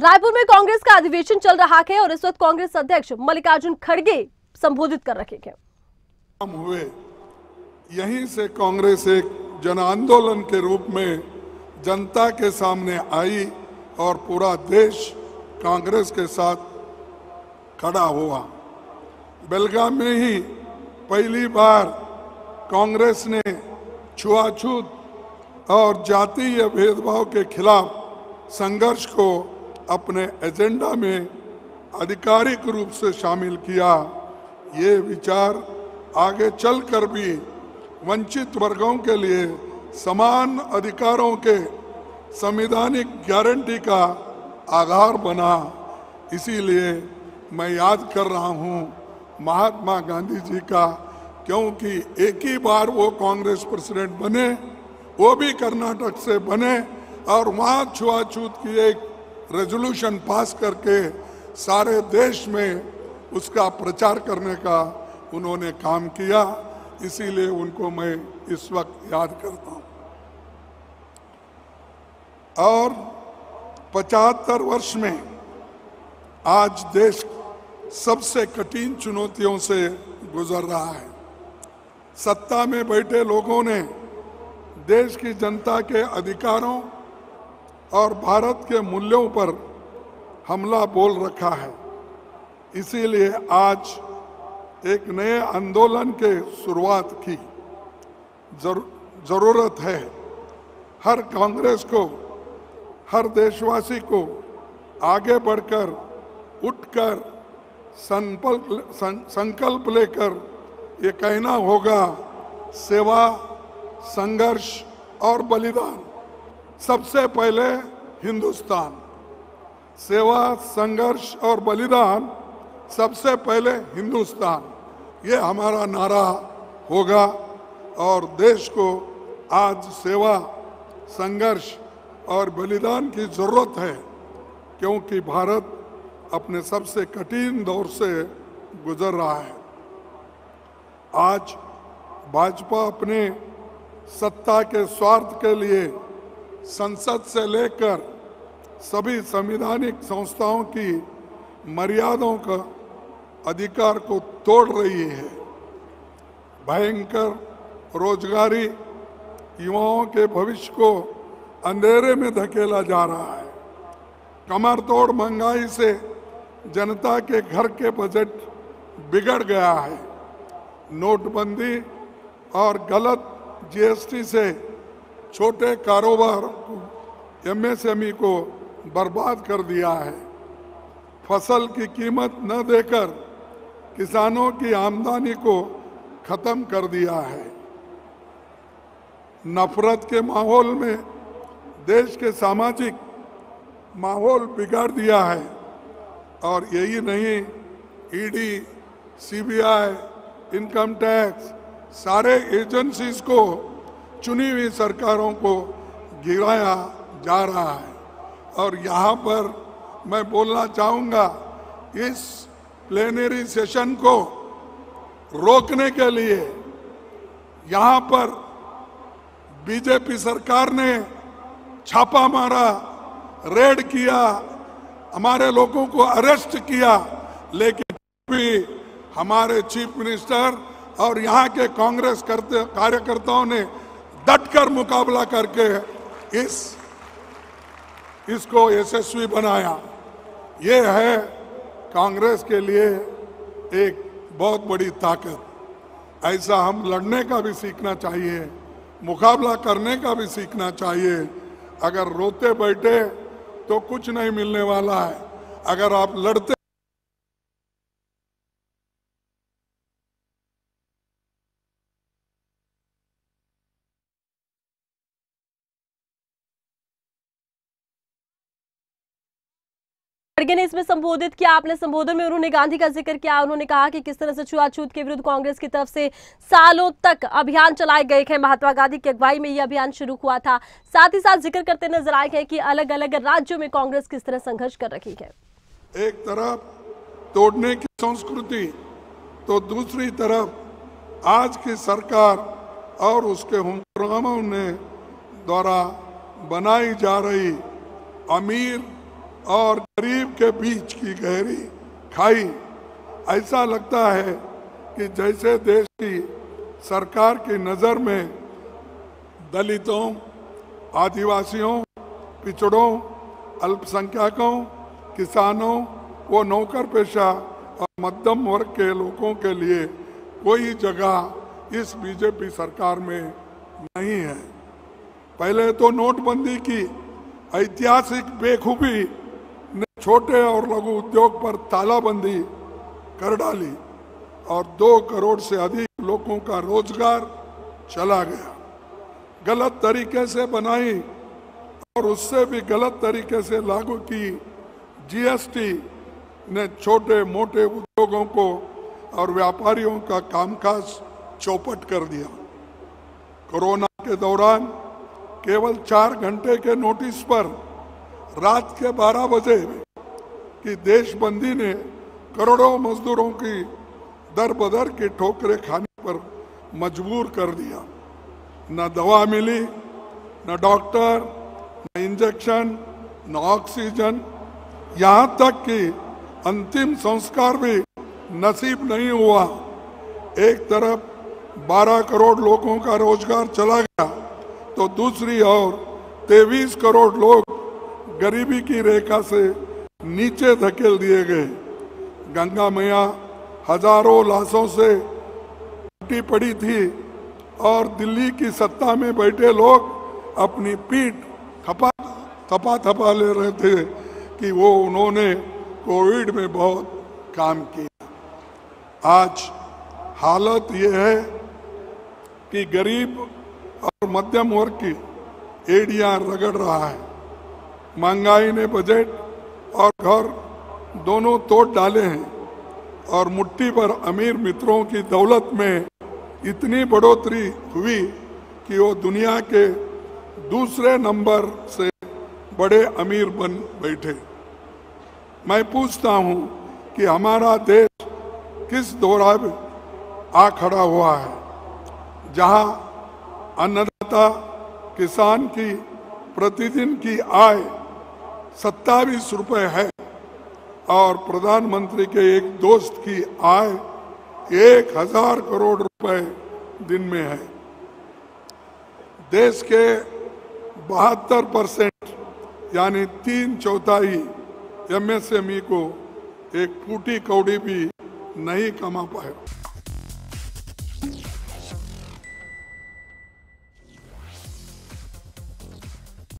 रायपुर में कांग्रेस का अधिवेशन चल रहा है और इस वक्त कांग्रेस अध्यक्ष मल्लिकार्जुन खड़गे संबोधित कर रहे हैं। हुए यहीं से कांग्रेस एक जन आंदोलन के रूप में जनता के सामने आई और पूरा देश कांग्रेस के साथ खड़ा हुआ। बेलगाम में ही पहली बार कांग्रेस ने छुआछूत और जातीय भेदभाव के खिलाफ संघर्ष को अपने एजेंडा में आधिकारिक रूप से शामिल किया। ये विचार आगे चलकर भी वंचित वर्गों के लिए समान अधिकारों के संवैधानिक गारंटी का आधार बना। इसीलिए मैं याद कर रहा हूँ महात्मा गांधी जी का, क्योंकि एक ही बार वो कांग्रेस प्रेसिडेंट बने, वो भी कर्नाटक से बने और वहाँ छुआछूत की एक रेजोल्यूशन पास करके सारे देश में उसका प्रचार करने का उन्होंने काम किया। इसीलिए उनको मैं इस वक्त याद करता हूँ। और 75 वर्ष में आज देश सबसे कठिन चुनौतियों से गुजर रहा है। सत्ता में बैठे लोगों ने देश की जनता के अधिकारों और भारत के मूल्यों पर हमला बोल रखा है। इसीलिए आज एक नए आंदोलन के शुरुआत की जरूरत है। हर कांग्रेस को, हर देशवासी को आगे बढ़कर, उठकर संकल्प लेकर ये कहना होगा, सेवा, संघर्ष और बलिदान। सबसे पहले हिंदुस्तान, सेवा, संघर्ष और बलिदान, सबसे पहले हिंदुस्तान, ये हमारा नारा होगा। और देश को आज सेवा, संघर्ष और बलिदान की जरूरत है, क्योंकि भारत अपने सबसे कठिन दौर से गुजर रहा है। आज भाजपा अपने सत्ता के स्वार्थ के लिए संसद से लेकर सभी संवैधानिक संस्थाओं की मर्यादाओं का अधिकार को तोड़ रही है। भयंकर रोजगारी युवाओं के भविष्य को अंधेरे में धकेला जा रहा है। कमर तोड़ महंगाई से जनता के घर के बजट बिगड़ गया है। नोटबंदी और गलत जीएसटी से छोटे कारोबार एमएसएमई को बर्बाद कर दिया है। फसल की कीमत न देकर किसानों की आमदनी को खत्म कर दिया है। नफरत के माहौल में देश के सामाजिक माहौल बिगाड़ दिया है। और यही नहीं, ईडी, सीबीआई, इनकम टैक्स, सारे एजेंसीज को चुनी हुई सरकारों को गिराया जा रहा है। और यहाँ पर मैं बोलना चाहूँगा, इस प्लेनरी सेशन को रोकने के लिए यहाँ पर बीजेपी सरकार ने छापा मारा, रेड किया, हमारे लोगों को अरेस्ट किया, लेकिन भी हमारे चीफ मिनिस्टर और यहाँ के कांग्रेस कार्यकर्ताओं ने डटकर मुकाबला करके इसको यशस्वी बनाया। ये है कांग्रेस के लिए एक बहुत बड़ी ताकत। ऐसा हम लड़ने का भी सीखना चाहिए, मुकाबला करने का भी सीखना चाहिए। अगर रोते बैठे तो कुछ नहीं मिलने वाला है। अगर आप लड़ते खड़गे ने इसमें संबोधित किया। आपने संबोधन में उन्होंने गांधी का जिक्र किया। उन्होंने कहा कि किस तरह से छुआछूत के विरुद्ध कांग्रेस की तरफ से सालों तक अभियान चलाए गए हैं। महात्मा गांधी की अगुवाई में यह अभियान शुरू हुआ था। साथ ही साथ जिक्र करते नजर आए हैं कि अलग अलग राज्यों में कांग्रेस किस तरह संघर्ष कर रही है। एक तरफ तोड़ने की संस्कृति, तो दूसरी तरफ आज की सरकार और उसके हुक्मरानों ने द्वारा बनाई जा रही अमीर और गरीब के बीच की गहरी खाई। ऐसा लगता है कि जैसे देश की सरकार की नज़र में दलितों, आदिवासियों, पिछड़ों, अल्पसंख्यकों, किसानों व नौकर पेशा और मध्यम वर्ग के लोगों के लिए कोई जगह इस बीजेपी सरकार में नहीं है। पहले तो नोटबंदी की ऐतिहासिक बेखूबी ने छोटे और लघु उद्योग पर तालाबंदी कर डाली और 2 करोड़ से अधिक लोगों का रोजगार चला गया। गलत तरीके से बनाई और उससे भी गलत तरीके से लागू की जीएसटी ने छोटे मोटे उद्योगों को और व्यापारियों का कामकाज चौपट कर दिया। कोरोना के दौरान केवल 4 घंटे के नोटिस पर रात के 12 बजे की देशबंदी ने करोड़ों मजदूरों की दर बदर की ठोकरें खाने पर मजबूर कर दिया। न दवा मिली, न डॉक्टर, न इंजेक्शन, न ऑक्सीजन, यहाँ तक कि अंतिम संस्कार भी नसीब नहीं हुआ। एक तरफ 12 करोड़ लोगों का रोजगार चला गया तो दूसरी ओर 23 करोड़ लोग गरीबी की रेखा से नीचे धकेल दिए गए। गंगा मैया हजारों लाशों से टूटी पड़ी थी और दिल्ली की सत्ता में बैठे लोग अपनी पीठ थपा ले रहे थे कि वो उन्होंने कोविड में बहुत काम किया। आज हालत ये है कि गरीब और मध्यम वर्ग की एड़ियां रगड़ रहा है। महंगाई ने बजट और घर दोनों तोड़ डाले हैं और मुट्ठी भर अमीर मित्रों की दौलत में इतनी बढ़ोतरी हुई कि वो दुनिया के दूसरे नंबर से बड़े अमीर बन बैठे। मैं पूछता हूं कि हमारा देश किस दौर में आ खड़ा हुआ है जहां अन्नदाता किसान की प्रतिदिन की आय 27 रुपए है और प्रधानमंत्री के एक दोस्त की आय 1000 करोड़ रुपए दिन में है। देश के 72% यानी 3/4 एमएसएमई को एक फूटी कौड़ी भी नहीं कमा पाए।